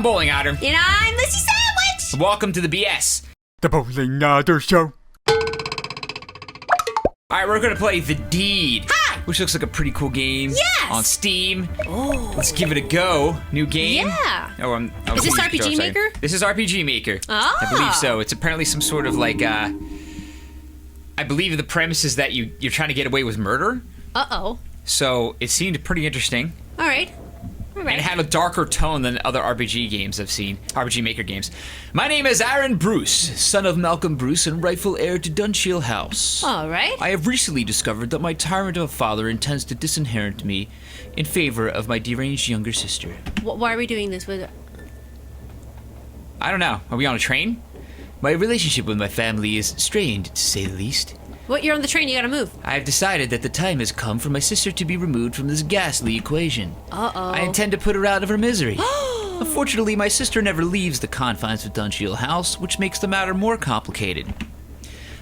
I'm Bowling Otter. And I'm Lizzie Sandwich! Welcome to the BS. The Bowling Otter Show. Alright, we're gonna play The Deed. Hi! Which looks like a pretty cool game. Yes! On Steam. Oh. Let's give it a go. New game. Yeah. Is this RPG Maker? This is RPG Maker. Oh. I believe so. It's apparently some sort of like, I believe the premise is that you're trying to get away with murder. Uh-oh. So it seemed pretty interesting. Alright. And it had a darker tone than other RPG games I've seen, RPG Maker games. My name is Aaron Bruce, son of Malcolm Bruce and rightful heir to Dunshield House. Alright. I have recently discovered that my tyrant of a father intends to disinherit me in favor of my deranged younger sister. Why are we doing this with... I don't know. Are we on a train? My relationship with my family is strained, to say the least. What, you're on the train, you gotta move. I have decided that the time has come for my sister to be removed from this ghastly equation. Uh-oh. I intend to put her out of her misery. Unfortunately, my sister never leaves the confines of Dunshield House, which makes the matter more complicated.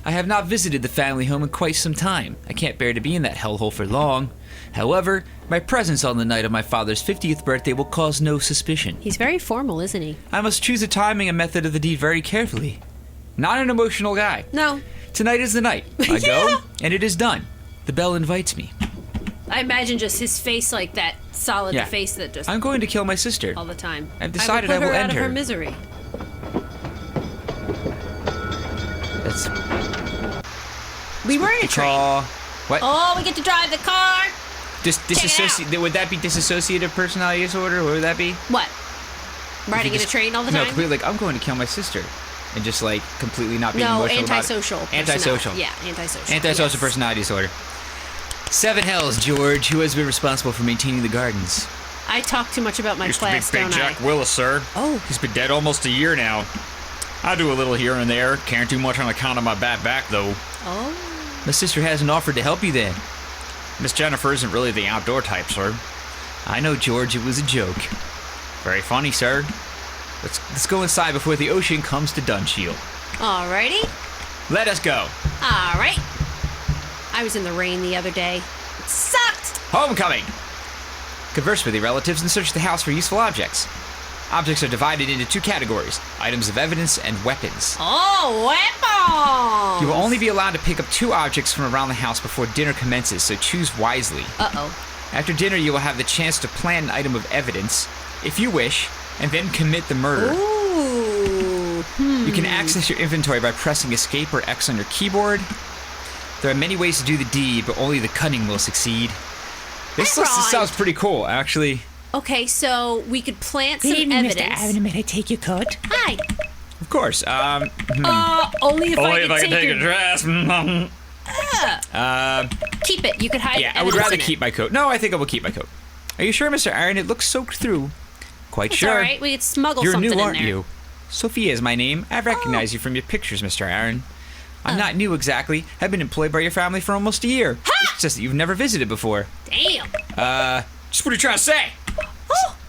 I have not visited the family home in quite some time. I can't bear to be in that hellhole for long. However, my presence on the night of my father's 50th birthday will cause no suspicion. He's very formal, isn't he? I must choose the timing and method of the deed very carefully. Not an emotional guy. No. Tonight is the night. I go, and it is done. The bell invites me. I imagine just his face like that solid face that just... I'm going to kill my sister. all the time. I've decided I will I will put her end out of her. her misery. That's We were in a train. What? Oh, we get to drive the car. Would that be dissociative personality disorder? What would that be? What? Riding in a train all the No, time? completely like, I'm going to kill my sister. And just like completely not being No, emotional antisocial. about it. Antisocial. Yeah, antisocial. Antisocial Yes. personality disorder. Seven hells, George. Who has been responsible for maintaining the gardens? I talk too much about my Used to be class, Big don't Jack I? Willis, sir. Oh. He's been dead almost a year now. I do a little here and there. Can't do much on account of my bad back, though. Oh. My sister hasn't offered to help you then. Miss Jennifer isn't really the outdoor type, sir. I know, George. It was a joke. Very funny, sir. Let's go inside before the ocean comes to Dunshield. Alrighty. Let us go. Alright. I was in the rain the other day. It sucked. Homecoming! Converse with your relatives and search the house for useful objects. Objects are divided into two categories, items of evidence and weapons. Oh, weapons! You will only be allowed to pick up two objects from around the house before dinner commences, so choose wisely. Uh-oh. After dinner, you will have the chance to plant an item of evidence, if you wish, and then commit the murder. Ooh. You can access your inventory by pressing Escape or X on your keyboard. There are many ways to do the deed, but only the cunning will succeed. This sounds pretty cool, actually. Okay, so we could plant some evidence. may I take your coat? Hi. Of course. Only if Only I if I could can take take a your... dress. Keep it. You could hide Yeah, I would rather evidence in keep my coat. No, I think I will keep my coat. Are you sure, Mr. Aaron? It looks soaked through. Quite It's sure. alright. We could smuggle You're something new, in aren't there. you? Sophia is my name. I recognize you from your pictures, Mr. Aaron. I'm not new exactly. I've been employed by your family for almost a year. It's just that you've never visited before. Damn. Just what are you trying to say?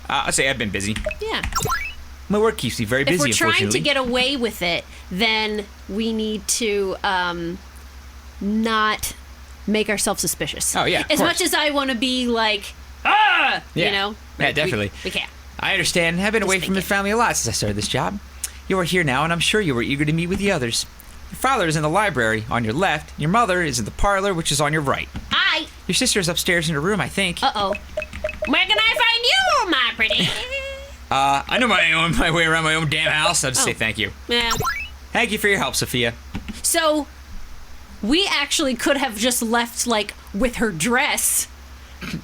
I'll say I've been busy. Yeah. My work keeps me very busy, If we're trying to unfortunately. get away with it, then we need to not make ourselves suspicious. Oh, yeah, of As course. much as I want to be like, Yeah. you know? Yeah, definitely. We can't. I understand. I've been away from the family a lot since I started this job. You are here now, and I'm sure you were eager to meet with the others. Your father is in the library, on your left. Your mother is in the parlor, which is on your right. Hi. Your sister is upstairs in her room, I think. Uh-oh. Where can I find you, my pretty? I know my way around my own damn house. I'll just say thank you. Yeah. Thank you for your help, Sophia. So, we actually could have just left, like, with her dress.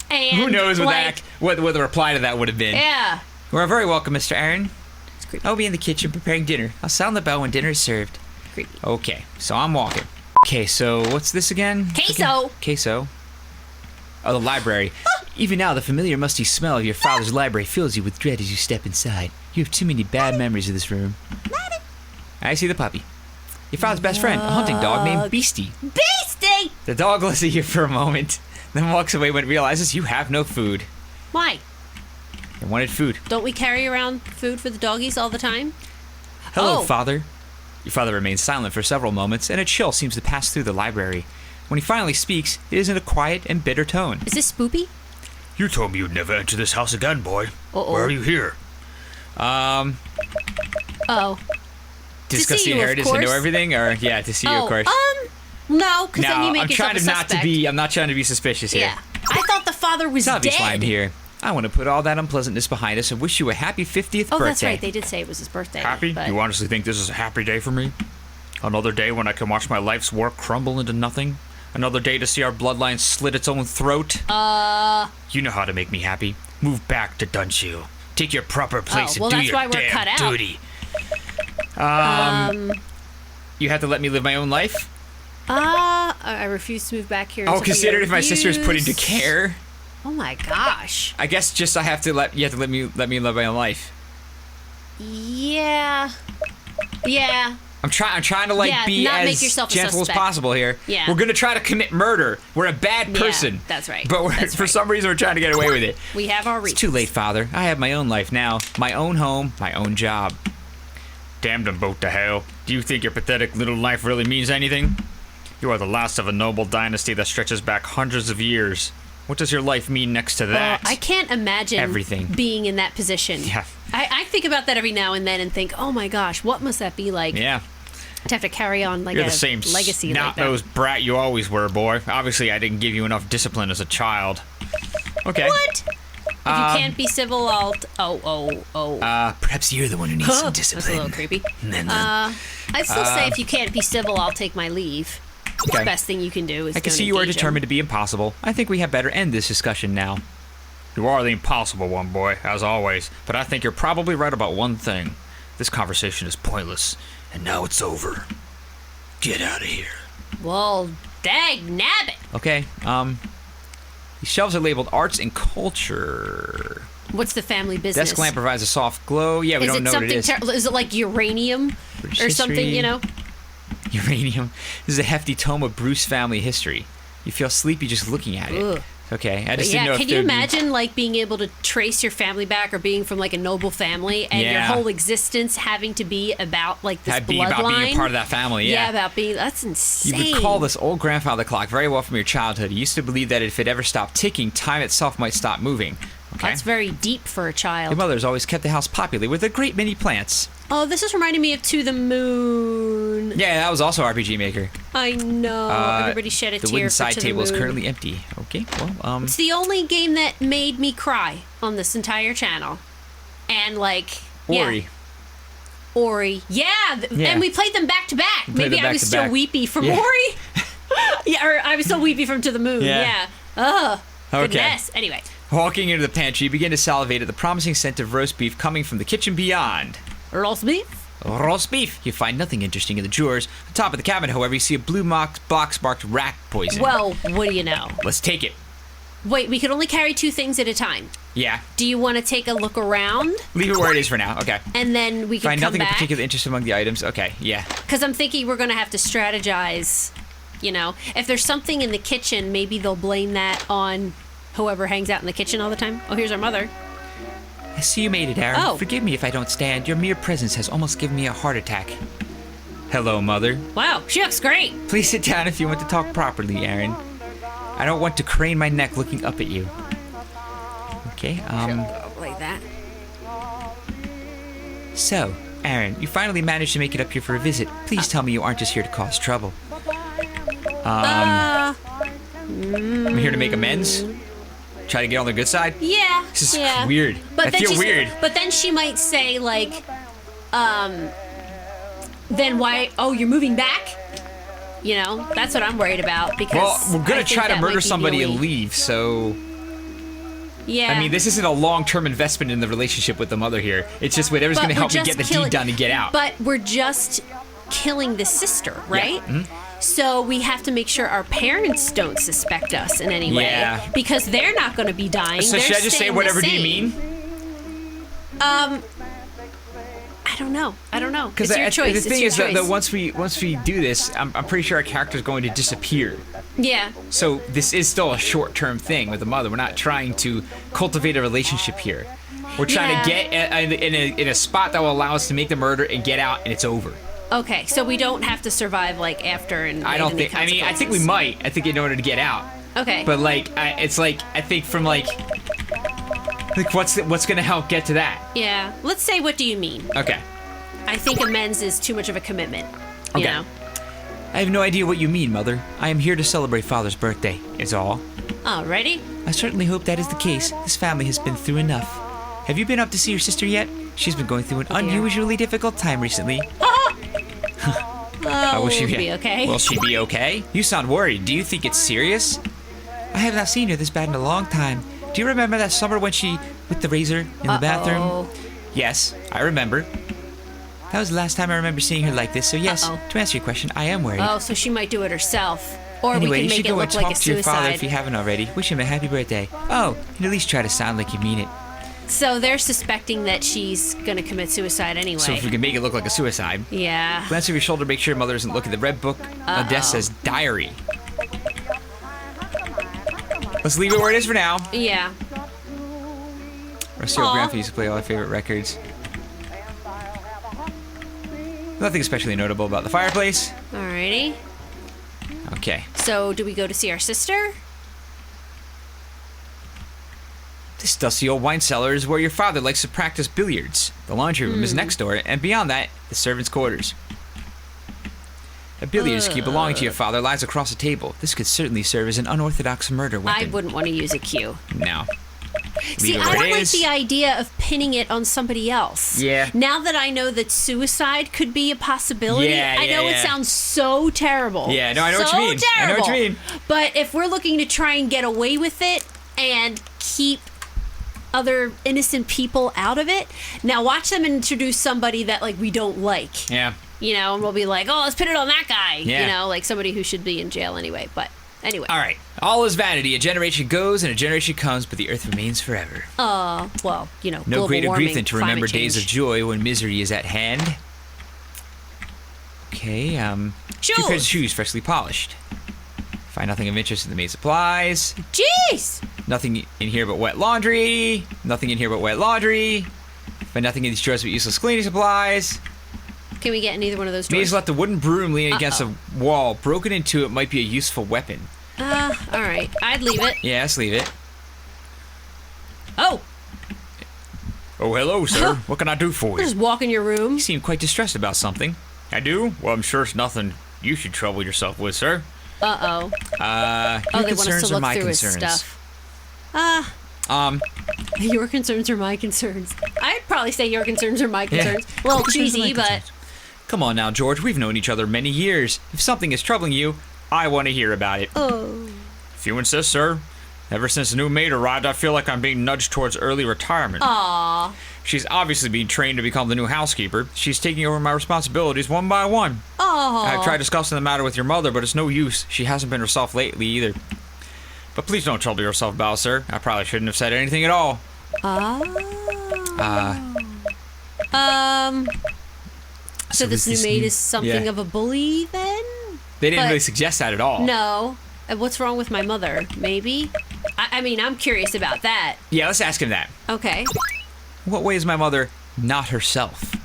And Who knows like, what the reply to that would have been. Yeah. You are very welcome, Mr. Aaron. It's creepy. I'll be in the kitchen preparing dinner. I'll sound the bell when dinner is served. Creepy. Okay, so I'm walking. Okay, so what's this again? Queso. Queso. Oh, the library. Even now, the familiar musty smell of your father's library fills you with dread as you step inside. You have too many bad memories of this room. I see the puppy. Your father's best friend, a hunting dog named Beastie. Beastie! The dog looks at you for a moment, then walks away when it realizes you have no food. Why? It wanted food. Don't we carry around food for the doggies all the time? Hello, Oh. Father. Your father remains silent for several moments, and a chill seems to pass through the library. When he finally speaks, it is in a quiet and bitter tone. Is this Spoopy? You told me you'd never enter this house again, boy. Uh-oh. Why are you here? Oh. Discuss see the you, of inheritance and know course. everything, or yeah, to see you, of course. No, because then you make I'm yourself trying a to not suspect. to be. I'm not trying to be suspicious here. Yeah. I thought the father was It's obvious why I'm dead. here. I want to put all that unpleasantness behind us and wish you a happy 50th Oh, birthday. that's right. They did say it was his birthday. Happy? But You honestly think this is a happy day for me? Another day when I can watch my life's work crumble into nothing? Another day to see our bloodline slit its own throat? You know how to make me happy. Move back to Dunchill. Take your proper place well, and do that's your why we're damn cut out. duty. You have to let me live my own life? I refuse to move back here. Oh, until we consider are it if my sister is put into used. care. Oh my gosh. I guess just you have to let me live my own life. Yeah. Yeah. I'm trying to like Yeah, be not as make yourself a gentle as suspect. possible here. Yeah. We're gonna try to commit murder. We're a bad person. that's right. But That's for right. some reason we're trying to get away with it. We have our It's reasons. too late, Father. I have my own life now. My own home, my own job. Damn them both to hell. Do you think your pathetic little life really means anything? You are the last of a noble dynasty that stretches back hundreds of years. What does your life mean next to that? I can't imagine Everything. being in that position. Yeah. I think about that every now and then and think, oh my gosh, what must that be like Yeah. to have to carry on like You're a the same legacy like that? snot-nosed brat you always were, boy. Obviously, I didn't give you enough discipline as a child. Okay. What? If you can't be civil, I'll. Perhaps you're the one who needs some That's a discipline. little creepy. Then, I'd still say if you can't be civil, I'll take my leave. Okay. The best thing you can do is. I can don't see you are engage 'em. determined to be impossible. I think we had better end this discussion now. You are the impossible one, boy, as always. But I think you're probably right about one thing. This conversation is pointless, and now it's over. Get out of here. Well, dag nabbit. Okay. These shelves are labeled arts and culture. What's the family business? Desk lamp provides a soft glow. Yeah, we Is don't it know what it something? is. Is it like uranium British or something? history. You know. Uranium. This is a hefty tome of Bruce family history. You feel sleepy just looking at it. Ugh. Okay, I But just didn't know yeah, if can you there'd be- imagine like being able to trace your family back or being from like a noble family and your Yeah. whole existence having to be about like this That'd be bloodline? about being a part of that family, yeah. about being. That's You insane. recall this old grandfather clock very well from your childhood. You used to believe that if it ever stopped ticking, time itself might stop moving. Okay. That's very deep for a Your child. mother's always kept the house populated with a great many plants. Oh, this is reminding me of To the Moon. Yeah, that was also RPG Maker. I know. Everybody shed a The tear wooden for side To table the is Moon. currently empty. Okay, well, It's the only game that made me cry on this entire channel. And like, Ori. yeah. Ori. Yeah, Yeah. and we played them back to back. played Maybe them I back was to still back. weepy from Yeah. Ori. Yeah, or I was still weepy from To the Moon. Yeah. Yeah. Ugh. Okay. Goodness. Anyway. Walking into the pantry, you begin to salivate at the promising scent of roast beef coming from the kitchen beyond. Roast beef? Roast beef. You find nothing interesting in the drawers. On top of the cabinet, however, you see a blue box marked rat poison. Well, what do you know? Let's take it. Wait, we can only carry 2 things at a time. Yeah. Do you want to take a look around Leave it where it is for now. Okay. and then we can Find come nothing of back? particular interest among the items. Okay, yeah. Because I'm thinking we're going to have to strategize. You know, if there's something in the kitchen, maybe they'll blame that on whoever hangs out in the kitchen all the time. Oh, here's our mother. I see you made it, Aaron. Oh. Forgive me if I don't stand. Your mere presence has almost given me a heart attack. Hello, Mother. Wow, she looks great. Please sit down if you want to talk properly, Aaron. I don't want to crane my neck looking up at you. Okay, Like that. So, Aaron, you finally managed to make it up here for a visit. Please tell me you aren't just here to cause trouble. I'm here to make amends? Try to get on the good side? Yeah. This is yeah. weird. I feel she's- weird. But then she might say like, then why? Oh, you're moving back. You know, that's what I'm worried about because. Well, we're I gonna think try to that might murder be the somebody and only- leave, so... Yeah. I mean, this isn't a long-term investment in the relationship with the mother here. It's just whatever's But gonna we're help me just get the killing- deed done and get out. But we're just killing the sister, right? Mm-hmm. So we have to make sure our parents don't suspect us in any way. Yeah. Because they're not going to be dying. So They're should I just say staying the whatever do you same. mean? I don't know. Because It's your choice. the It's thing your is that choice. once we do this, I'm pretty sure our character's going to disappear. Yeah. So this is still a short-term thing with the mother. We're not trying to cultivate a relationship here. We're trying Yeah. to get in a spot that will allow us to make the murder and get out, and it's over. Okay, so we don't have to survive like after and. I don't any think. I mean, I think we consequences. might. I think in order to get out. Okay. But like, it's like I think from like Like, what's going to help get to that? Yeah. Let's say, what do you mean? Okay. I think amends is too much of a commitment. You Okay. know? I have no idea what you mean, Mother. I am here to celebrate Father's birthday, is all. Alrighty. I certainly hope that is the case. This family has been through enough. Have you been up to see your sister yet? She's been going through an dear. unusually difficult time recently. Will she be okay? Will she be okay? You sound worried. Do you think it's serious? I have not seen her this bad in a long time. Do you remember that summer when she, with the razor in the bathroom? Yes, I remember. That was the last time I remember seeing her like this, so yes, to answer your question, I am worried. Oh, so she might do it herself. Or Anyway, we you can should make it go look and like talk a to your father if you suicide. haven't already. Wish him a happy birthday. Oh, and at least try to sound like you mean it. So they're suspecting that she's gonna commit suicide anyway. So if we can make it look like a suicide. Yeah. Glance over your shoulder, make sure your mother doesn't look at the red book. On desk says diary. Let's leave it where it is for now. Yeah. Rusty old grandpa used to play all our favorite records. Nothing especially notable about the fireplace. Alrighty. Okay. So do we go to see our sister? This dusty old wine cellar is where your father likes to practice billiards. The laundry room is next door, and beyond that, the servants' quarters. A billiards cue belonging to your father lies across the table. This could certainly serve as an unorthodox murder weapon. I wouldn't want to use a cue. No. See, Leave it I where don't it like is. the idea of pinning it on somebody else. Yeah. Now that I know that suicide could be a possibility, Yeah, I know yeah, it yeah. sounds so terrible. Yeah, no, I know what you mean. Terrible. I know what you mean. But if we're looking to try and get away with it and keep other innocent people out of it, now watch them introduce somebody that like we don't like. Yeah. You know, and we'll be like, oh, let's put it on that guy. Yeah. You know, like somebody who should be in jail anyway. But anyway. All right. All is vanity. A generation goes and a generation comes, but the earth remains forever. Well, you know, No global greater warming, grief than to remember climate days of change. joy when misery is at hand. Okay, two Shoes. pairs of shoes freshly polished. Find nothing of interest in the maid supplies. Jeez! Nothing in here but wet laundry. Nothing in here but wet laundry. Find nothing in these drawers but useless cleaning supplies. Can we get in either one of those Maid drawers? has left a wooden broom leaning against a wall. Broken into it might be a useful weapon. All right. I'd leave it. Yeah, let's leave it. Oh, Oh, hello, sir. What can I do for you? just walk in your room. You seem quite distressed about something. I do? Well, I'm sure it's nothing you should trouble yourself with, sir. Uh-oh. Your Oh, they want us concerns to are look my through his concerns. stuff. Your concerns are my concerns. I'd probably say your concerns are my concerns. A little Concerns are my cheesy, but concerns. Come on now, George. We've known each other many years. If something is troubling you, I want to hear about it. If you insist, sir. Ever since the new maid arrived, I feel like I'm being nudged towards early retirement. Aww. She's obviously being trained to become the new housekeeper. She's taking over my responsibilities one by one. I've tried discussing the matter with your mother, but it's no use. She hasn't been herself lately either. But please don't trouble yourself about it, sir. I probably shouldn't have said anything at all. So this new maid is something of a bully then? They didn't but- really suggest that at all. No. What's wrong with my mother? Maybe? I mean, I'm curious about that. Yeah, let's ask him that. Okay. What way is my mother not herself?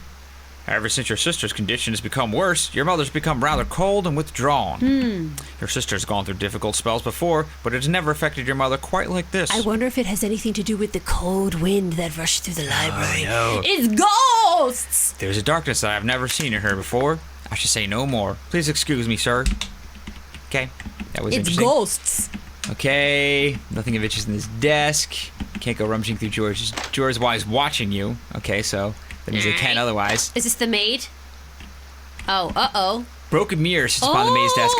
Ever since your sister's condition has become worse, your mother's become rather cold and withdrawn. Your sister's gone through difficult spells before, but it's never affected your mother quite like this. I wonder if it has anything to do with the cold wind that rushed through the library. no. It's ghosts! There's a darkness that I've never seen in her before. I should say no more. Please excuse me, sir. Okay, that was It's interesting. ghosts. Okay, nothing of interest in this desk. Can't go rummaging through George's drawers while he's watching you. Okay, so that means they can't Alright. otherwise. Is this the maid? Oh, uh-oh. Broken mirror sits upon the maid's desk.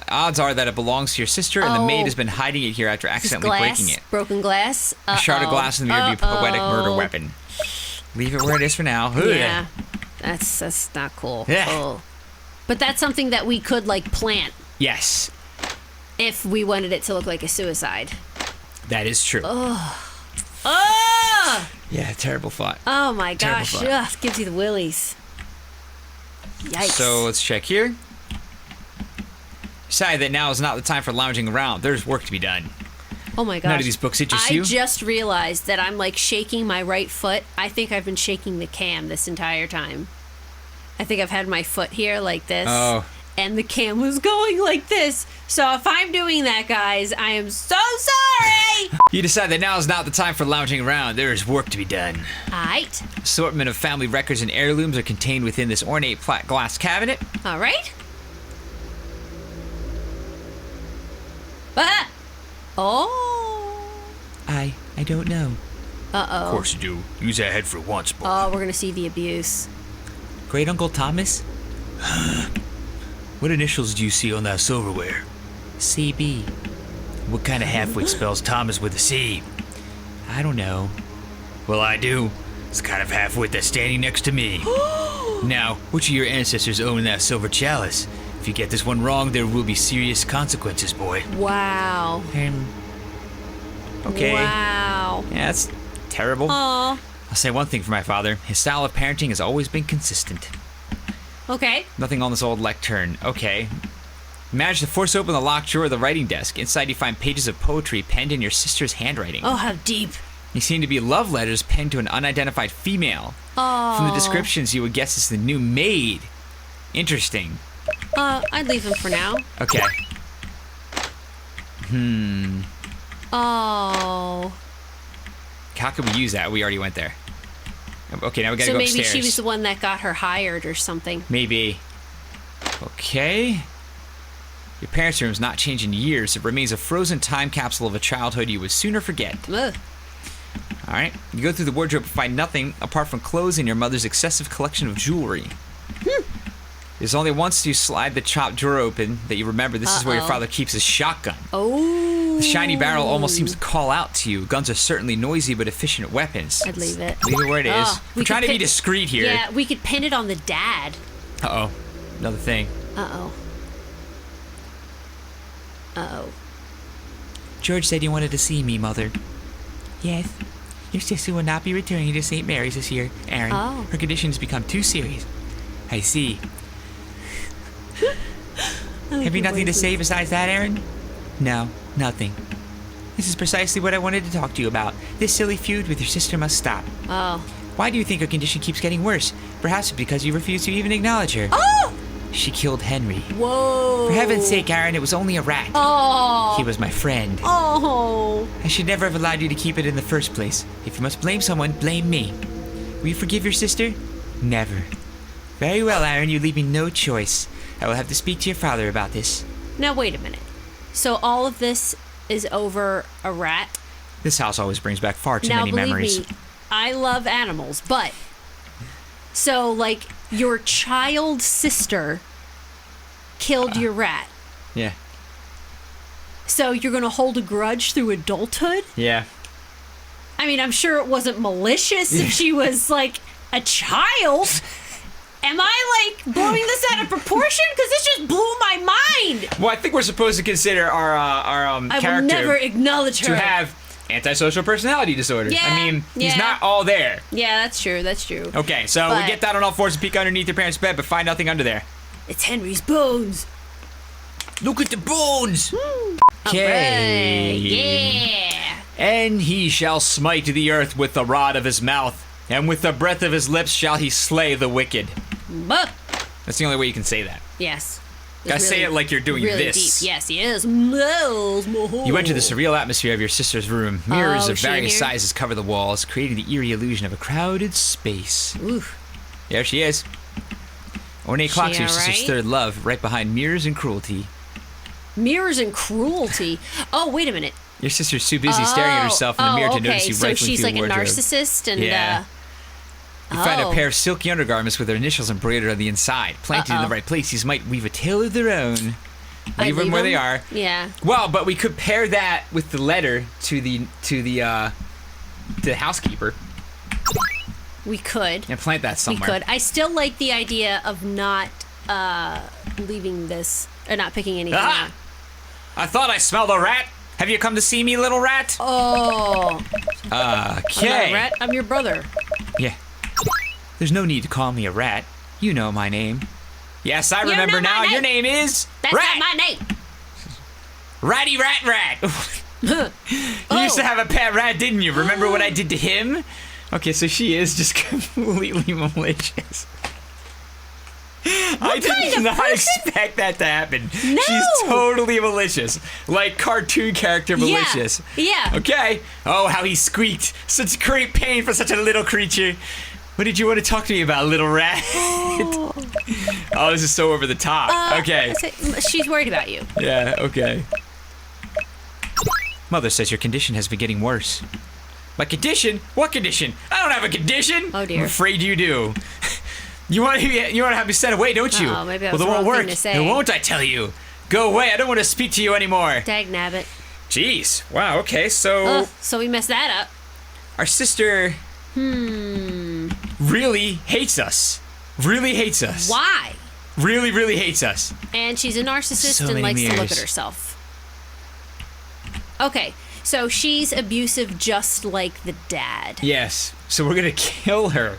Odds are that it belongs to your sister, and the maid Oh. has been hiding it here after This accidentally glass? breaking it. Broken glass? A shard of glass in the mirror would be a poetic murder weapon. Leave it where it is for now. Ugh. Yeah. That's not cool. Yeah. Oh. But that's something that we could, like, plant Yes, if we wanted it to look like a suicide. that is true. Oh! Yeah, terrible thought. Oh, my Terrible gosh. thought. Ugh, gives you the willies. Yikes. So let's check here. Decide that now is not the time for lounging around. There's work to be done. Oh my gosh. None of these books interest I you? just realized that I'm like shaking my right foot. I think I've been shaking the cam this entire time. I think I've had my foot here like this. Oh. And the cam was going like this. So if I'm doing that, guys, I am so sorry. Bye! You decide that now is not the time for lounging around. There is work to be done. Alright. Assortment of family records and heirlooms are contained within this ornate flat glass cabinet. Alright. Ah! Oh. I don't know. Uh-oh. Of course you do. Use that head for once, boy. Oh, we're gonna see the abuse. Great Uncle Thomas? What initials do you see on that silverware? CB. What kind of halfwit spells Thomas with a C? I don't know. Well, I do. It's the kind of halfwit that's standing next to me. Now, which of your ancestors owned that silver chalice? If you get this one wrong, there will be serious consequences, boy. Wow. Okay. Wow. Yeah, that's terrible. Aw. I'll say one thing for my father. His style of parenting has always been consistent. Okay. Nothing on this old lectern. Okay. Manage to force open the locked drawer of the writing desk. Inside you find pages of poetry penned in your sister's handwriting. Oh, how deep. They seem to be love letters penned to an unidentified female. Oh. From the descriptions, you would guess it's the new maid. Interesting. I'd leave him for now. Okay. Oh. How could we use that? We already went there. Okay, now we gotta So go maybe upstairs. she was the one that got her hired or something. Maybe. Okay. Your parents' room's not changed in years. It remains a frozen time capsule of a childhood you would sooner forget. Ugh. All right. You go through the wardrobe and find nothing apart from clothes and your mother's excessive collection of jewelry. There's only once you slide the top drawer open that you remember this is where your father keeps his shotgun. Oh. The shiny barrel almost seems to call out to you. Guns are certainly noisy but efficient weapons. I'd leave it. Leave it where it is. Oh, We're trying to be discreet here. Yeah, we could pin it on the dad. Uh-oh. Another thing. Uh-oh. Uh-oh. George said you wanted to see me, Mother. Yes. Your sister will not be returning to St. Mary's this year, Aaron. Oh. Her condition has become too serious. I see. Have you nothing to say besides that, Aaron? No, nothing. This is precisely what I wanted to talk to you about. This silly feud with your sister must stop. Oh. Why do you think her condition keeps getting worse? Perhaps because you refuse to even acknowledge her. Oh! She killed Henry. Whoa. For heaven's sake, Aaron, it was only a rat. Oh. He was my friend. Oh. I should never have allowed you to keep it in the first place. If you must blame someone, blame me. Will you forgive your sister? Never. Very well, Aaron, you leave me no choice. I will have to speak to your father about this. Now, wait a minute. So all of this is over a rat? This house always brings back far too Now, many believe memories. me, I love animals, but... So, like, your child sister killed your rat. Yeah. So you're going to hold a grudge through adulthood? Yeah. I mean, I'm sure it wasn't malicious if she was, like, a child. Am I, like, blowing this out of proportion? Because this just blew my mind. Well, I think we're supposed to consider our I character will never acknowledge her. to have antisocial personality disorder. Yeah, I mean, he's yeah. not all there. Yeah, that's true. That's true. Okay, so But- we get down on all fours and peek underneath your parents' bed, but find nothing under there. It's Henry's bones. Look at the bones! Alright, yeah. And he shall smite the earth with the rod of his mouth, and with the breath of his lips shall he slay the wicked. Buh. That's the only way you can say that. Yes. Gotta say it like you're doing really this. Deep. Yes, yes. You enter the surreal atmosphere of your sister's room. Mirrors Oh, of she in various here? sizes cover the walls, creating the eerie illusion of a crowded space. Oof. There she is. Ornate clocks, your sister's alright? third love, right behind mirrors and cruelty. Mirrors and cruelty. Oh, wait a minute. Your sister's too busy staring at herself in the mirror to okay. notice you So rifling she's through like the a wardrobe. narcissist and Yeah. You find a oh. pair of silky undergarments with their initials embroidered on the inside. Planted in the right places might weave a tale of their own. I Leave them where they are. Yeah. Well, but we could pair that with the letter to the housekeeper We could. and plant that We somewhere. could. I still like the idea of not leaving this or not picking anything Ah! out. I thought I smelled a rat. Have you come to see me, little rat? Oh, I'm not Okay. a rat. I'm your brother. Yeah. There's no need to call me a rat. You know my name. Yes, I remember know my now. name. Your name is That's Rat. not my name. Ratty Rat Rat. You used to have a pet rat, didn't you? Remember what I did to him? Okay, so she is just completely malicious. I did not expect that to happen. No. She's totally malicious. Like cartoon character malicious. Yeah. Okay. Oh, how he squeaked. Such great pain for such a little creature. What did you want to talk to me about, little rat? Oh, this is so over the top. Okay. She's worried about you. Yeah, okay. Mother says your condition has been getting worse. My condition? What condition? I don't have a condition. Oh, dear. I'm afraid you do. You want to have me sent away, don't you? Oh, maybe that was well, the it wrong won't thing work. to say. It won't, I tell you. Go away. I don't want to speak to you anymore. Dag nabbit. Jeez. Wow, okay, so... So we messed that up. Our sister... really hates us. Really hates us. Why? Really, really hates us. And she's a narcissist So and many likes to look mirrors. at herself. Okay, so she's abusive just like the dad. Yes. So we're going to kill her.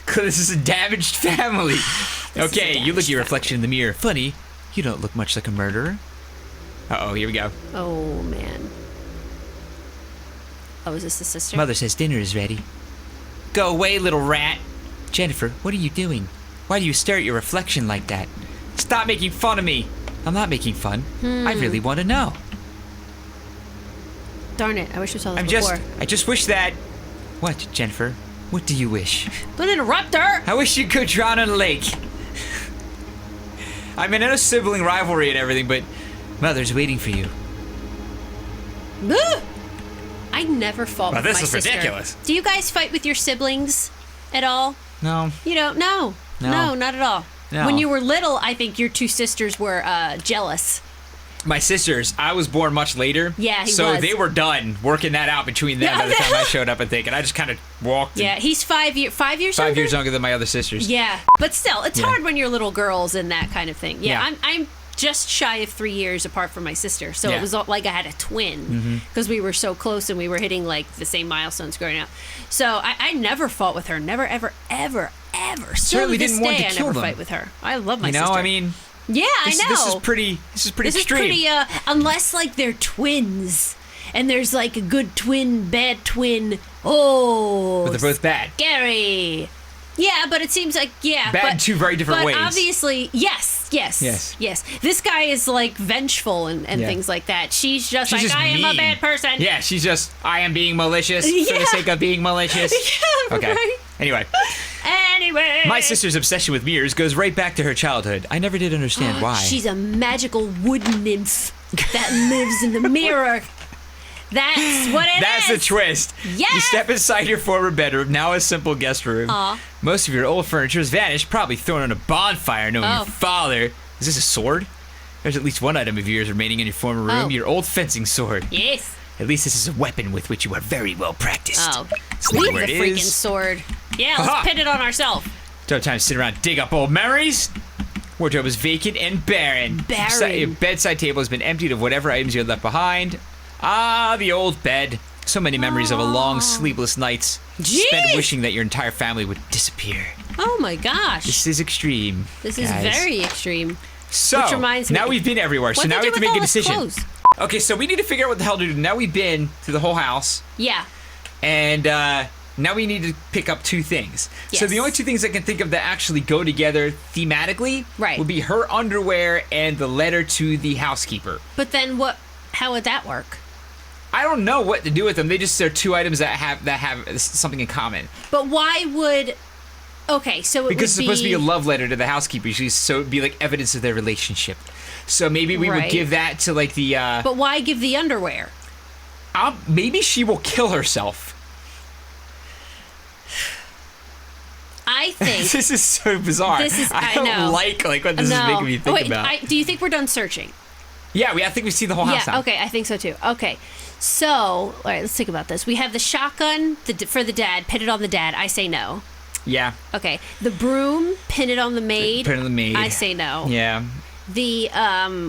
'Cause this is a damaged family. Okay, you look at your reflection in the mirror. Funny, you don't look much like a murderer. Uh-oh, here we go. Oh, man. Oh, is this the sister? Mother says dinner is ready. Go away, little rat. Jennifer, what are you doing? Why do you stare at your reflection like that? Stop making fun of me. I'm not making fun. I really want to know. Darn it, I wish we saw this before. I just wish that... What, Jennifer? What do you wish? Don't interrupt her! I wish you could drown in a lake. I mean, I know sibling rivalry and everything, but Mother's waiting for you. Ugh! I never fought Well, with this my is sister. ridiculous. Do you guys fight with your siblings at all? No. You don't? No, not at all. No. When you were little, I think your two sisters were jealous. My sisters, I was born much later. Yeah, he so was. they were done working that out between them Yeah, by the time I showed up, I think. And I just kind of walked. Yeah, he's 5 years 5 years younger than my other sisters. Yeah, but still, it's hard when you're little girls and that kind of thing. Yeah, Yeah. I'm just shy of 3 years apart from my sister, so Yeah. it was like I had a twin because we were so close and we were hitting like the same milestones growing up. So I never fought with her. Never, ever, ever, ever. Still Certainly to this didn't want day, to I kill never them. fight with her. I love my You know, sister. I mean, yeah, I know. This is pretty This extreme. is pretty, unless like they're twins and there's like a good twin, bad twin. Oh, But they're both bad. scary. Yeah, but it seems like, yeah. Bad but, in two very different but ways. obviously, yes. This guy is like vengeful and Yeah. things like that. She's just She's like, just I am a mean. bad person. Yeah, she's just, I am being malicious for Yeah. the sake of being malicious. Yeah, Okay. right. Anyway, Anyway. my sister's obsession with mirrors goes right back to her childhood. I never did understand why. She's a magical wood nymph that lives in the mirror. That's what it is. That's the twist. Yes! You step inside your former bedroom, now a simple guest room. Aw. Most of your old furniture has vanished, probably thrown on a bonfire knowing Oh. your father. Is this a sword? There's at least one item of yours remaining in your former room, Oh. your old fencing sword. Yes. At least this is a weapon with which you are very well practiced. Oh, See leave where the it freaking is. sword. Yeah, Ha-ha. let's pin it on ourselves. Don't have time to sit around and dig up old memories. Wardrobe is vacant and barren. Barren. Your bedside table has been emptied of whatever items you had left behind. Ah, the old bed. So many memories of a long, sleepless nights spent Jeez. wishing that your entire family would disappear. Oh my gosh. This is extreme. This is guys. very extreme. So, Which reminds me- now we've been everywhere, so What'd now they we have do to make with a all his decision. clothes? Okay, so we need to figure out what the hell to do. Now we've been through the whole house, Yeah. and now we need to pick up two things. So Yes. the only two things I can think of that actually go together thematically Right. would be her underwear and the letter to the housekeeper. But then how would that work? I don't know what to do with them. They just are two items that have something in common. But why would... Okay, so it Because it's would supposed to be a love letter to the housekeeper, so it'd be like evidence of their relationship. So maybe we would Right. give that to like the. But why give the underwear? Maybe she will kill herself. I think... This is so bizarre. I don't know. like what this is no. making me think Wait, about. do you think we're done searching? Yeah, I think we've seen the whole house Yeah, now. okay, I think so too. Okay, so, all right, let's think about this. We have the shotgun for the dad, pin it on the dad. I say no. Yeah. Okay, the broom, pin it on the maid. Pin it on the maid. I say no. Yeah. The,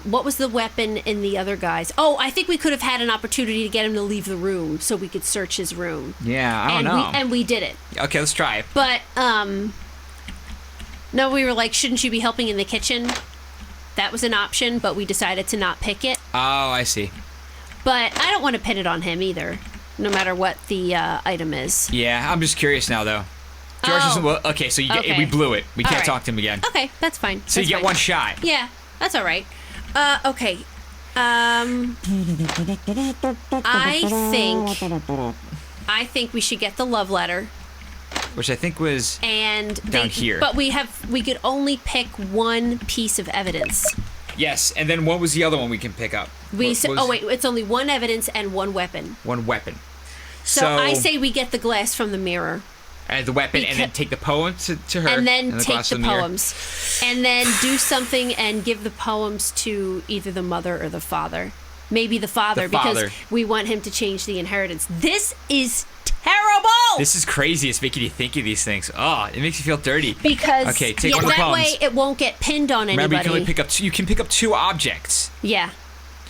what was the weapon in the other guy's? Oh, I think we could have had an opportunity to get him to leave the room so we could search his room. Yeah, I don't know. And we did it. Okay, let's try it. But, no, we were like, shouldn't you be helping in the kitchen? That was an option, but we decided to not pick it. Oh, I see. But I don't want to pin it on him either, no matter what the item is. Yeah, I'm just curious now, though. George doesn't look. Okay, so we blew it. We All can't right. talk to him again. Okay, that's fine. So you That's get fine. one shot. Yeah, that's all right. Okay. I think we should get the love letter. Which I think was And down here. But we could only pick one piece of evidence. yes. And then what was the other one we can pick up? It's only one evidence and one weapon. One weapon. So I say we get the glass from the mirror. The weapon, and then take the poem to her. And then take glass the of mirror. poems. And then do something and give the poems to either the mother or the father. Maybe the father, because we want him to change the inheritance. This is terrible! This is crazy. It's making you think of these things. Oh, it makes you feel dirty. Because okay, take one of the that poems. way it won't get pinned on anybody. Remember, you can only pick up two. You can pick up 2 objects. Yeah.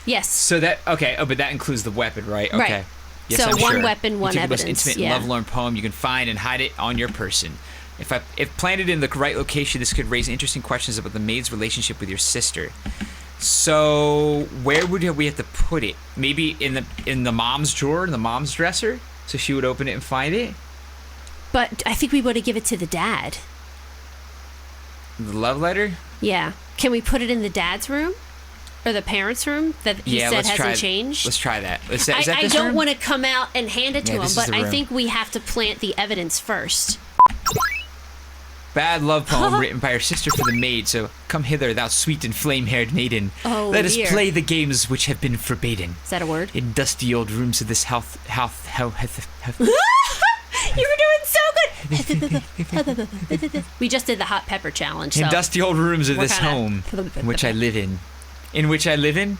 Yes. So that but that includes the weapon, right? Okay. Right. Yes, So I'm one sure. weapon, one you take evidence. The most intimate yeah. and love-lorn poem you can find and hide it on your person. If planted in the right location, this could raise interesting questions about the maid's relationship with your sister. So where would we have to put it? Maybe in the mom's drawer, in the mom's dresser, so she would open it and find it. But I think we want to give it to the dad. The love letter. Yeah. Can we put it in the dad's room? Or the parents' room that he said hasn't changed? Let's try that. Is that I this don't room? want to come out and hand it to him, this is but the I room. think we have to plant the evidence first. Bad love poem written by her sister for the maid. So come hither, thou sweet and flame-haired maiden. Oh, Let us dear. play the games which have been forbidden. Is that a word? In dusty old rooms of this house. You were doing so good. We just did the hot pepper challenge. So In dusty old rooms of we're this home, kinda- in which I live in. In which I live in?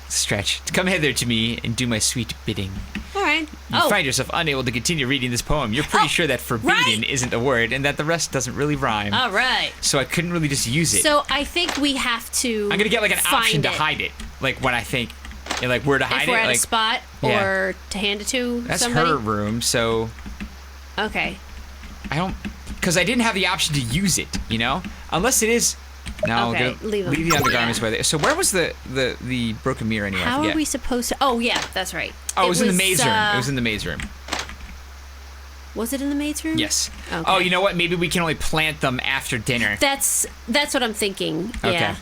Stretch. Come hither to me and do my sweet bidding. all right. You find yourself unable to continue reading this poem. You're pretty sure that forbidden right. isn't a word and that the rest doesn't really rhyme. All right. So I couldn't really just use it. So I think we have to. I'm gonna get like an option to find it. hide it. Like when I think, like where to hide If we're it. at Like a spot yeah. or to hand it to that's somebody. her room. So Okay. I don't, because I didn't have the option to use it. You know, unless it is. No, Okay, leave them. the undergarments Yeah. where they. So where was the broken mirror anyway? I How forget. are we supposed to? Oh yeah, that's right. Oh, it was in the maid's room. It was in the maid's room. Was it in the maid's room? Yes. Okay. Oh, you know what? Maybe we can only plant them after dinner. That's what I'm thinking. Okay. Yeah.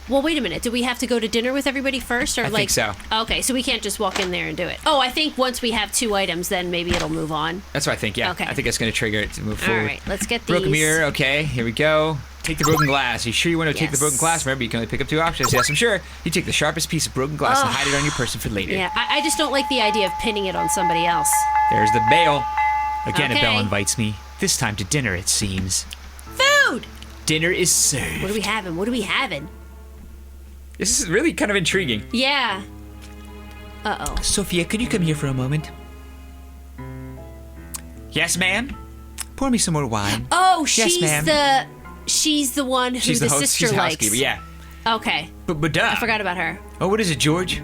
Well, wait a minute. Do we have to go to dinner with everybody first, or I think so. Okay, so we can't just walk in there and do it. Oh, I think once we have 2 items, then maybe it'll move on. That's what I think. Yeah. Okay. I think that's going to trigger it to move All forward. right, let's get these. Broken mirror. Okay, here we go. Take the broken glass. Are you sure you want to take the Yes. broken glass? Remember, you can only pick up 2 options. Yes, I'm sure. You take the sharpest piece of broken glass and hide it on your person for later. Yeah, I just don't like the idea of pinning it on somebody else. There's the bell. Again, a bell Okay. invites me. This time to dinner, it seems. Food. Dinner is served. What are we having? What are we having? This is really kind of intriguing. Yeah. Uh-oh. Sophia, could you come here for a moment? Yes, ma'am. Pour me some more wine. Oh, Yes, ma'am. she's the one who She's the the host. sister She's the likes. housekeeper. Yeah. Okay. But duh. I forgot about her. Oh, what is it, George?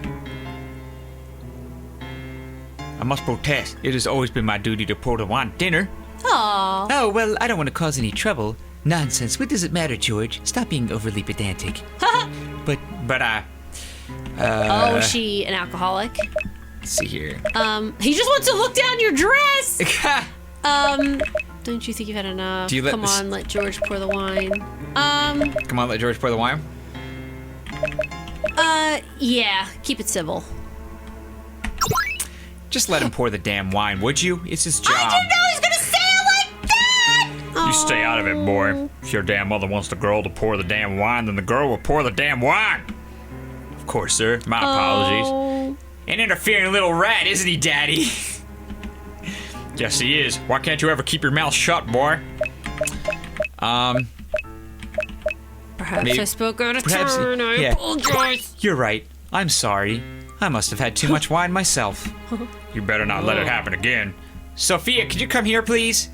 I must protest. It has always been my duty to pour the wine at dinner. Aw. Oh, well, I don't want to cause any trouble. Nonsense. What does it matter, George? Stop being overly pedantic. but, Oh, is she an alcoholic? let's see here. He just wants to look down your dress. Don't you think you've had enough? Do you let Come this- on, let George pour the wine. Come on, let George pour the wine. Yeah, keep it civil. Just let him pour the damn wine, would you? It's his job. I didn't know he was gonna say it like that. You stay out of it, boy. If your damn mother wants the girl to pour the damn wine, then the girl will pour the damn wine. Of course, sir. My apologies. Oh. An interfering little rat, isn't he, Daddy? Yes, he is. Why can't you ever keep your mouth shut, boy? Perhaps Maybe- I spoke out of perhaps- turn. I yeah. apologize. You're right. I'm sorry. I must have had too much wine myself. You better not let it happen again. Sophia, could you come here, please?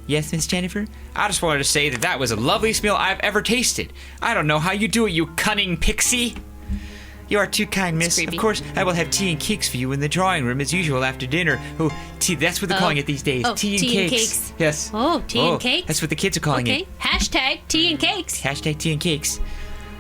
Yes, Miss Jennifer? I just wanted to say that was the loveliest meal I've ever tasted. I don't know how you do it, you cunning pixie. You are too kind, miss. creepy. Of course, I will have tea and cakes for you in the drawing room as usual after dinner. Oh, tea, that's what they're calling it these days. Oh, tea and tea and cakes. cakes. Yes. Oh, tea and cakes? That's what the kids are calling Okay. it. Hashtag tea and cakes. Hashtag tea and cakes.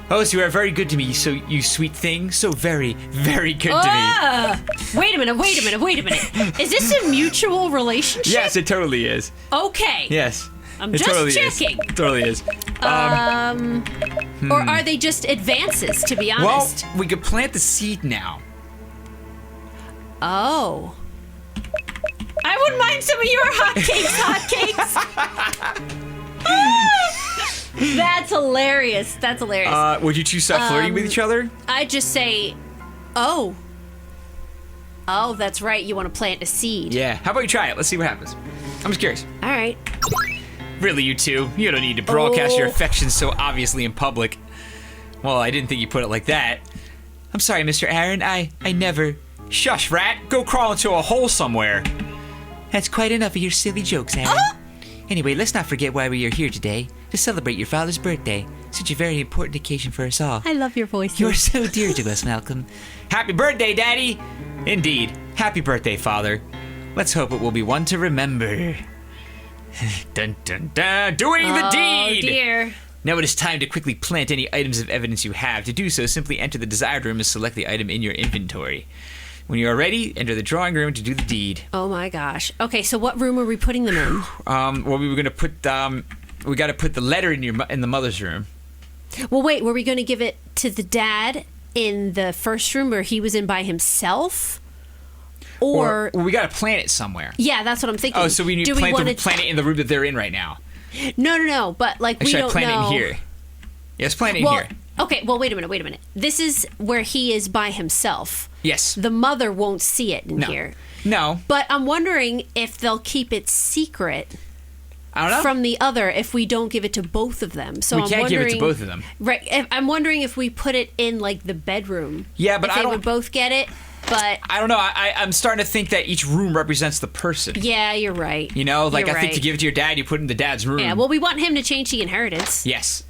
Oh, so you are very good to me, so you sweet thing. So very, very good to Wait a minute. Is this a mutual relationship? me. Yes, it totally is. Okay. Yes. I'm it just totally checking. Is. Totally is. Or are they just advances, to be Well, honest? we could plant the seed now. Oh. I wouldn't mind some of your hotcakes. That's hilarious. Would you two stop flirting with each other? I'd just say, oh. Oh, that's right. You want to plant a seed. Yeah. How about you try it? Let's see what happens. I'm just curious. All right. Really, you two? You don't need to broadcast your Oh. affection so obviously in public. Well, I didn't think you put it like that. I'm sorry, Mr. Aaron. I never... Shush, rat. Go crawl into a hole somewhere. That's quite enough of your silly jokes, Aaron. Anyway, let's not forget why we are here today. To celebrate your father's birthday. Such a very important occasion for us all. I love your voice. You're so dear to us, Malcolm. Happy birthday, Daddy! Indeed. Happy birthday, Father. Let's hope it will be one to remember. Dun dun dun! Doing the deed! Oh, dear. Now it is time to quickly plant any items of evidence you have. To do so, simply enter the desired room and select the item in your inventory. When you are ready, enter the drawing room to do the deed. Oh, my gosh. Okay, so what room are we putting them in? Well, we were gonna put we got to put the letter in the mother's room. Well, wait, were we going to give it to the dad in the first room where he was in by himself? Or Well, we got to plant it somewhere. yeah, that's what I'm thinking. Oh, so we need to plant it in the room that they're in right now. No, but like we Should I don't plant know. it in here? Yes, plant it Well, in here. okay, well, wait a minute. This is where he is by himself. Yes. The mother won't see it in No. here. No. But I'm wondering if they'll keep it secret I don't know. from the other if we don't give it to both of them. So We I'm can't give it to wondering- both of them. Right. I'm wondering if we put it in like the bedroom. Yeah, but if I they don't- would both get it. But I don't know. I'm starting to think that each room represents the person. yeah, you're right. You know, like You're I think to right. give it to your dad, you put it in the dad's room. Yeah, well, we want him to change the inheritance. Yes.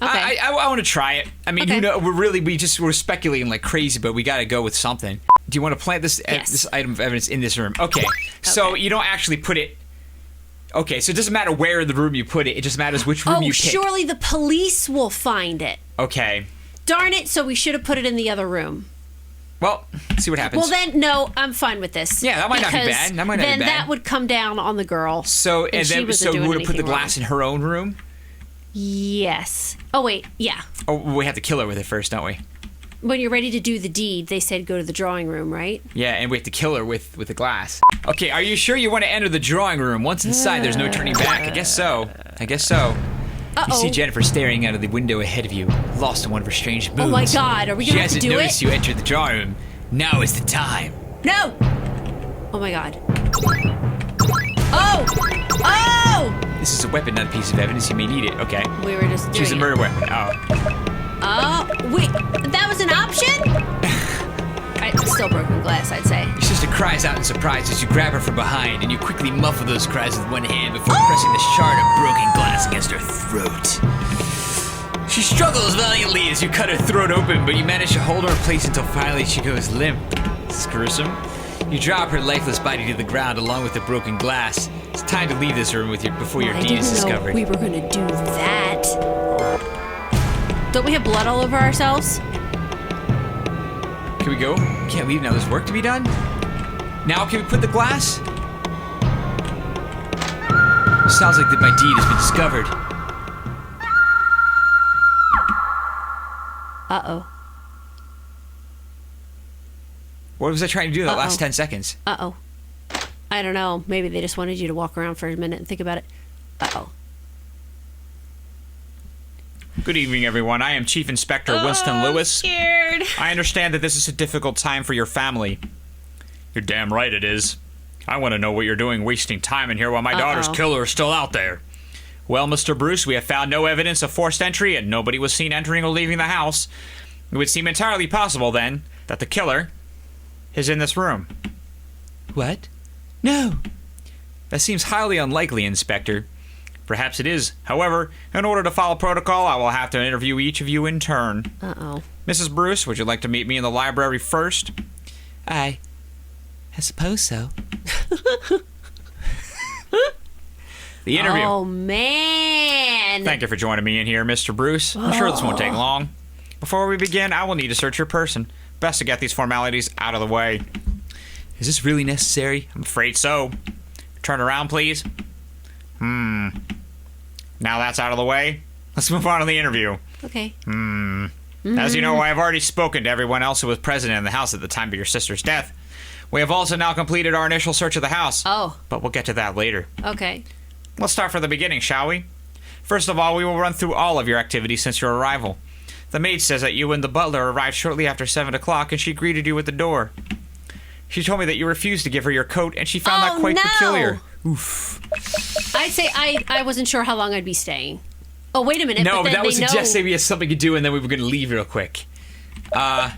Okay. I want to try it. I mean, Okay. you know, we're speculating like crazy, but we got to go with something. Do you want to plant this Yes. this item of evidence in this room? Okay. So Okay. you don't actually put it. Okay, so it doesn't matter where in the room you put it. It just matters which room Oh, you pick. surely the police will find it. Okay. Darn it, so we should have put it in the other room. Well, see what happens. Well, then, no, I'm fine with this. Yeah, that might not be Because bad. That might not be then bad. that would come down on the girl. So and she then wasn't we doing would have put the anything glass in her own room. Yes. Oh, wait, yeah. Oh, we have to kill her with it first, don't we? When you're ready to do the deed, they said go to the drawing room, right? Yeah, and we have to kill her with the glass. Okay, are you sure you want to enter the drawing room? Once inside, there's no turning back. I guess so. You Uh-oh. see Jennifer staring out of the window ahead of you, lost in one of her strange moods. Oh my God, are we gonna have to She do hasn't noticed it? you entered the drawing room. Now is the time. No! Oh my God. Oh! Oh! This is a weapon, not a piece of evidence. You may need it. Okay. We were just doing Choose a it. murder weapon. Oh. Oh, wait, that was an option? Still broken glass, I'd say. Your sister cries out in surprise as you grab her from behind, and you quickly muffle those cries with one hand before pressing the shard of broken glass against her throat. She struggles valiantly as you cut her throat open, but you manage to hold her in place until finally she goes limp. This is gruesome. You drop her lifeless body to the ground along with the broken glass. It's time to leave this room before your I deed is didn't know discovered. we were gonna do that. Don't we have blood all over ourselves? Can we go? Can't leave now. There's work to be done. Now can we put the glass? Sounds like that my deed has been discovered. Uh-oh. What was I trying to do in the last Uh-oh. 10 seconds? Uh-oh. I don't know. Maybe they just wanted you to walk around for a minute and think about it. Uh-oh. Good evening, everyone. I am Chief Inspector Winston Lewis. Scared. I understand that this is a difficult time for your family. You're damn right it is. I want to know what you're doing wasting time in here while my daughter's killer is still out there. Well, Mr. Bruce, we have found no evidence of forced entry and nobody was seen entering or leaving the house. It would seem entirely possible, then, that the killer is in this room. What? No. That seems highly unlikely, Inspector. Perhaps it is. However, in order to follow protocol, I will have to interview each of you in turn. Uh-oh. Mrs. Bruce, would you like to meet me in the library first? I suppose so. The interview. Oh, man. Thank you for joining me in here, Mr. Bruce. I'm sure this won't take long. Before we begin, I will need to search your person. Best to get these formalities out of the way. Is this really necessary? I'm afraid so. Turn around, please. Now that's out of the way. Let's move on to the interview. Okay. As you know, I have already spoken to everyone else who was present in the house at the time of your sister's death. We have also now completed our initial search of the house. Oh. But we'll get to that later. Okay. Let's start from the beginning, shall we? First of all, we will run through all of your activities since your arrival. The maid says that you and the butler arrived shortly after 7 o'clock and she greeted you at the door. She told me that you refused to give her your coat and she found that quite peculiar. Oof. I'd say I wasn't sure how long I'd be staying. Oh, wait a minute. No, but that was suggesting we had something to do and then we were going to leave real quick. I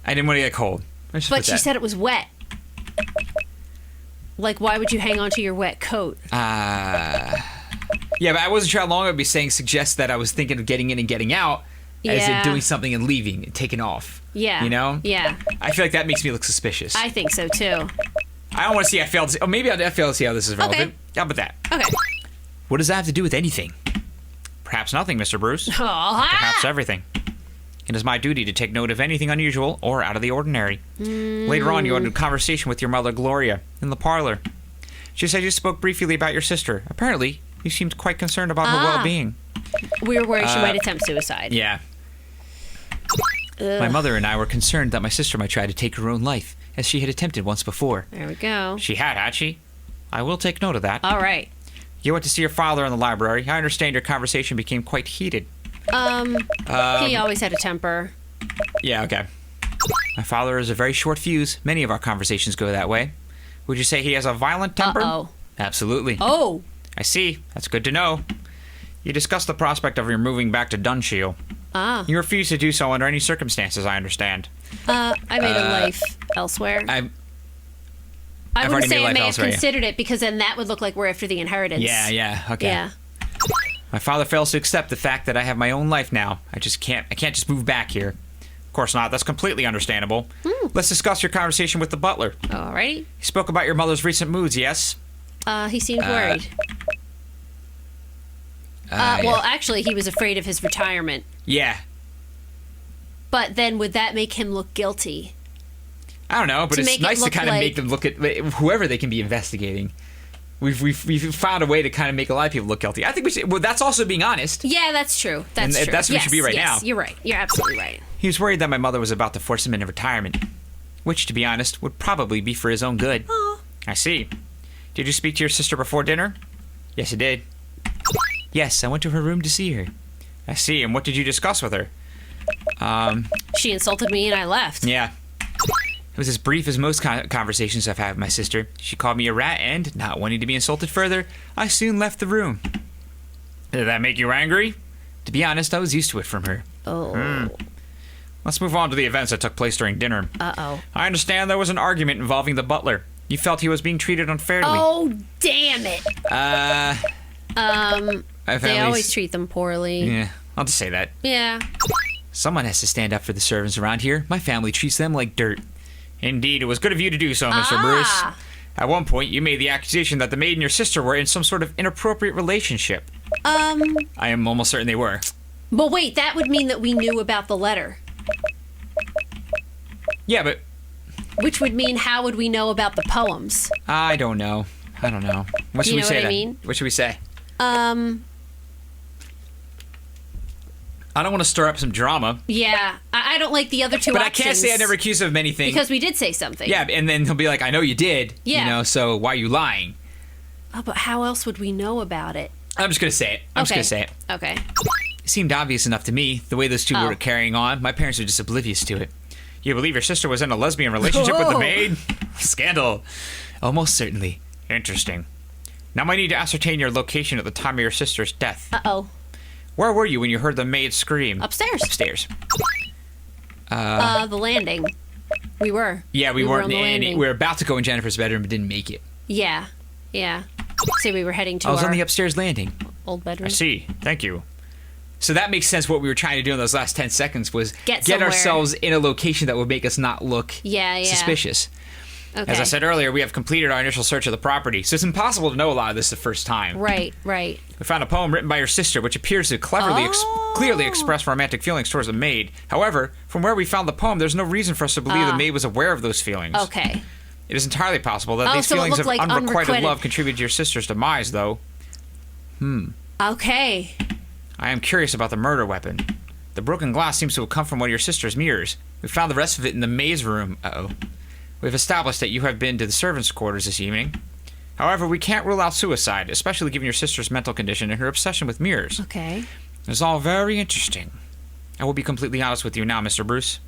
didn't want to get cold. But she said it was wet. Like, why would you hang on to your wet coat? Yeah, but I wasn't sure how long I'd be saying suggests that I was thinking of getting in and getting out as in doing something and leaving and taking off. Yeah. You know? Yeah. I feel like that makes me look suspicious. I think so, too. I don't want to see I failed to see. Oh, maybe I failed to see how this is relevant. How about that? Okay. What does that have to do with anything? Perhaps nothing, Mr. Bruce. Oh, Perhaps everything. It is my duty to take note of anything unusual or out of the ordinary. Later on, you had a conversation with your mother, Gloria, in the parlor. She said you spoke briefly about your sister. Apparently, you seemed quite concerned about her well-being. We were worried she might attempt suicide. Yeah. Ugh. My mother and I were concerned that my sister might try to take her own life, as she had attempted once before. There we go. She had she? I will take note of that. All right. You went to see your father in the library. I understand your conversation became quite heated. He always had a temper. Yeah, okay. My father is a very short fuse. Many of our conversations go that way. Would you say he has a violent temper? Uh-oh. Absolutely. Oh. I see. That's good to know. You discussed the prospect of your moving back to Dunshield. Ah. You refused to do so under any circumstances, I understand. I made a life elsewhere. I've I wouldn't already made say I life may have elsewhere, yeah. considered it because then that would look like we're after the inheritance. Yeah, okay. Yeah. My father fails to accept the fact that I have my own life now. I can't just move back here. Of course not. That's completely understandable. Let's discuss your conversation with the butler. Alrighty. He spoke about your mother's recent moods, yes? He seemed worried. Well, actually, he was afraid of his retirement. Yeah. But then would that make him look guilty? I don't know, but To it's make it nice to look kind of like- make them look at whoever they can be investigating. We've found a way to kind of make a lot of people look guilty. I think we should. Well, that's also being honest. Yeah, that's true. That's And true. that's what we should be right yes, now. You're right. You're absolutely right. He was worried that my mother was about to force him into retirement, which, to be honest, would probably be for his own good. Oh. I see. Did you speak to your sister before dinner? Yes, I did. Yes, I went to her room to see her. I see. And what did you discuss with her? She insulted me and I left. Yeah. It was as brief as most conversations I've had with my sister. She called me a rat and, not wanting to be insulted further, I soon left the room. Did that make you angry? To be honest, I was used to it from her. Oh. Let's move on to the events that took place during dinner. Uh-oh. I understand there was an argument involving the butler. You felt he was being treated unfairly. Oh, damn it. My They family's- always treat them poorly. Yeah, I'll just say that. Yeah. Someone has to stand up for the servants around here. My family treats them like dirt. Indeed, it was good of you to do so, Mr. Bruce. At one point, you made the accusation that the maid and your sister were in some sort of inappropriate relationship. I am almost certain they were. But wait, that would mean that we knew about the letter. Yeah, but Which would mean how would we know about the poems? I don't know. What should You we know say what I then? mean? What should we say? I don't want to stir up some drama, Yeah. I don't like the other two but options. I can't say I never accused of many things. Because we did say something. Yeah, and then he'll be like, I know you did. Yeah. You know, so why are you lying? Oh, but how else would we know about it? I'm just going to say it. I'm just going to say it. Okay. It seemed obvious enough to me, the way those two Oh. were carrying on. My parents were just oblivious to it. You believe your sister was in a lesbian relationship with the Whoa. maid? Scandal. Almost certainly. Interesting. Now I need to ascertain your location at the time of your sister's death. Uh-oh. Where were you when you heard the maid scream? Upstairs. Upstairs. The landing. We were. Yeah, we were weren't. on the And landing. we were about to go in Jennifer's bedroom, but didn't make it. Yeah. Yeah. So we were heading to I was our on the upstairs landing. old bedroom. I see. Thank you. So that makes sense. What we were trying to do in those last 10 seconds was Get somewhere. ourselves in a location that would make us not look Yeah, yeah. suspicious. Okay. As I said earlier, we have completed our initial search of the property, so it's impossible to know a lot of this the first time. Right. We found a poem written by your sister, which appears to clearly express romantic feelings towards the maid. However, from where we found the poem, there's no reason for us to believe the maid was aware of those feelings. Okay. It is entirely possible that these so it feelings of looked like unrequited love contributed to your sister's demise, though. Okay. I am curious about the murder weapon. The broken glass seems to have come from one of your sister's mirrors. We found the rest of it in the maze room. Uh-oh. We've established that you have been to the servants' quarters this evening. However, we can't rule out suicide, especially given your sister's mental condition and her obsession with mirrors. Okay. It's all very interesting. I will be completely honest with you now, Mr. Bruce.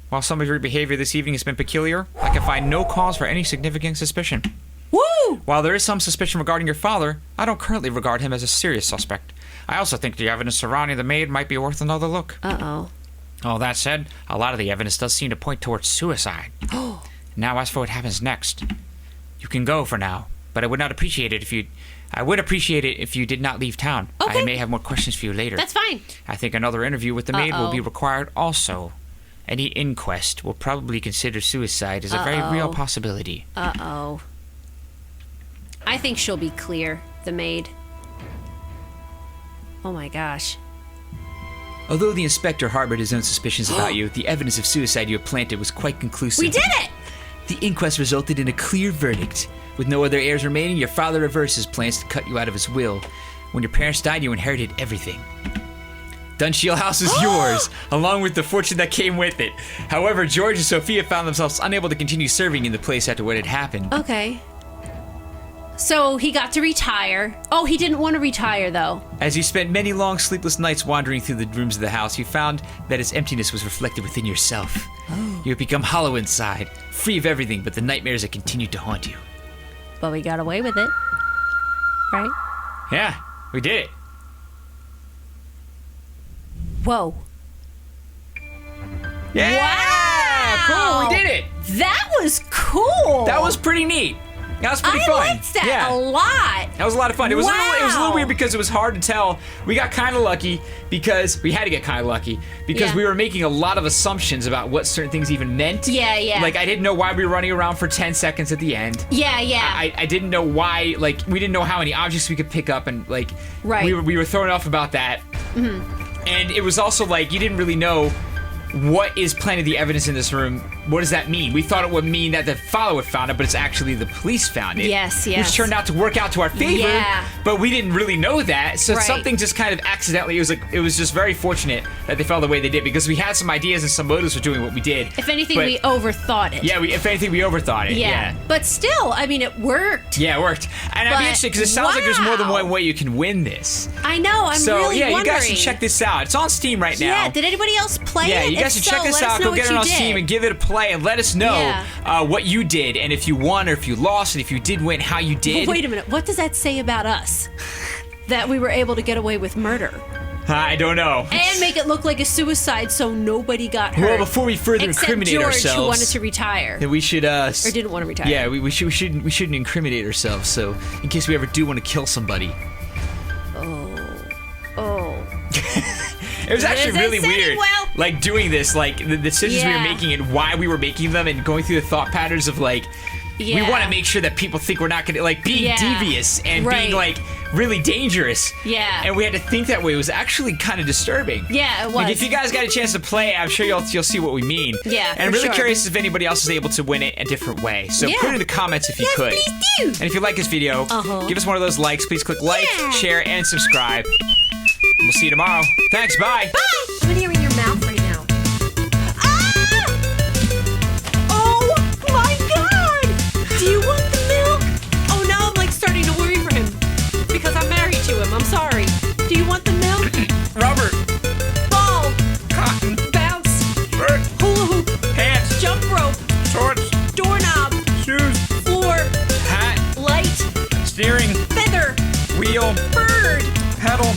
While some of your behavior this evening has been peculiar, I can find no cause for any significant suspicion. Woo! While there is some suspicion regarding your father, I don't currently regard him as a serious suspect. I also think the evidence surrounding the maid might be worth another look. Uh-oh. All that said, a lot of the evidence does seem to point towards suicide. Now, as for what happens next, you can go for now, but I would appreciate it if you did not leave town. Okay. I may have more questions for you later. That's fine. I think another interview with the maid will be required also. Any inquest will probably consider suicide as a very real possibility. Uh-oh. I think she'll be clear, the maid. Oh my gosh. Although the inspector harbored his own suspicions about you, the evidence of suicide you had planted was quite conclusive. We did it! The inquest resulted in a clear verdict. With no other heirs remaining, your father reversed his plans to cut you out of his will. When your parents died, you inherited everything. Dunshield House is yours, along with the fortune that came with it. However, George and Sophia found themselves unable to continue serving in the place after what had happened. Okay. So he got to retire. Oh, he didn't want to retire, though. As you spent many long sleepless nights wandering through the rooms of the house, you found that its emptiness was reflected within yourself. You had become hollow inside, free of everything but the nightmares that continued to haunt you. But we got away with it. Right? Yeah, we did it. Whoa. Yeah! Wow! Cool, we did it! That was cool! That was pretty neat. That was pretty I fun. liked that a lot. That was a lot of fun. It was, a little Wow. weird because it was hard to tell. We got kind of lucky because we had to get kind of lucky because Yeah. we were making a lot of assumptions about what certain things even meant. Yeah. Like, I didn't know why we were running around for 10 seconds at the end. Yeah. I didn't know why, like, we didn't know how many objects we could pick up, and, like, Right. we were thrown off about that. And it was also, like, you didn't really know what is planted the evidence in this room. What does that mean? We thought it would mean that the follower found it, but it's actually the police found it. Yes. Which turned out to work out to our favor. Yeah. But we didn't really know that. So Right. something just kind of accidentally, it was just very fortunate that they fell the way they did because we had some ideas and some motives for doing what we did. If anything, But- we overthought it. Yeah, if anything, we overthought it. Yeah. But still, I mean, it worked. Yeah, it worked. And I'd be But- interested because it sounds like there's more than wow. one way you can win this. I know. I'm So really yeah, wondering. you guys should check this out. It's on Steam right now. Yeah. Did anybody else play Yeah, it? you guys If should so, check this let us out. know Go what get it you on did. Steam and give it a play and let us know what you did and if you won or if you lost and if you did win, how you did. Wait a minute. What does that say about us? That we were able to get away with murder I don't know. and make it look like a suicide, so nobody got hurt. Well, before we further except incriminate George, ourselves, who wanted to retire Then we should, or didn't want to retire. yeah, we shouldn't incriminate ourselves. So in case we ever do want to kill somebody, Oh. it was actually Is it really sitting weird. well? Like doing this, like the decisions we were Yeah. making and why we were making them, and going through the thought patterns of like. We Yeah. want to make sure that people think we're not gonna like being Yeah. devious and Right. being like really dangerous. Yeah. And we had to think that way. It was actually kind of disturbing. Yeah, it was. Like if you guys got a chance to play, I'm sure you'll see what we mean. Yeah, And I'm for really sure. curious if anybody else is able to win it a different way. So Yeah. put it in the comments if you Yes, could. please do. And if you like this video, give us one of those likes. Please click like, Yeah. share, and subscribe. And we'll see you tomorrow. Thanks. Bye. Bye. Put it in your mouth right now. Ah! Oh my God! Do you want the milk? Oh, now I'm like starting to worry for him because I'm married to him. I'm sorry. Do you want the milk? Rubber. Ball, Cotton. bounce, Bird. hula hoop, Pants. jump rope, Shorts. doorknob, Shoes. floor, Hat. light, Steering. feather, Wheel. bird, Pedal.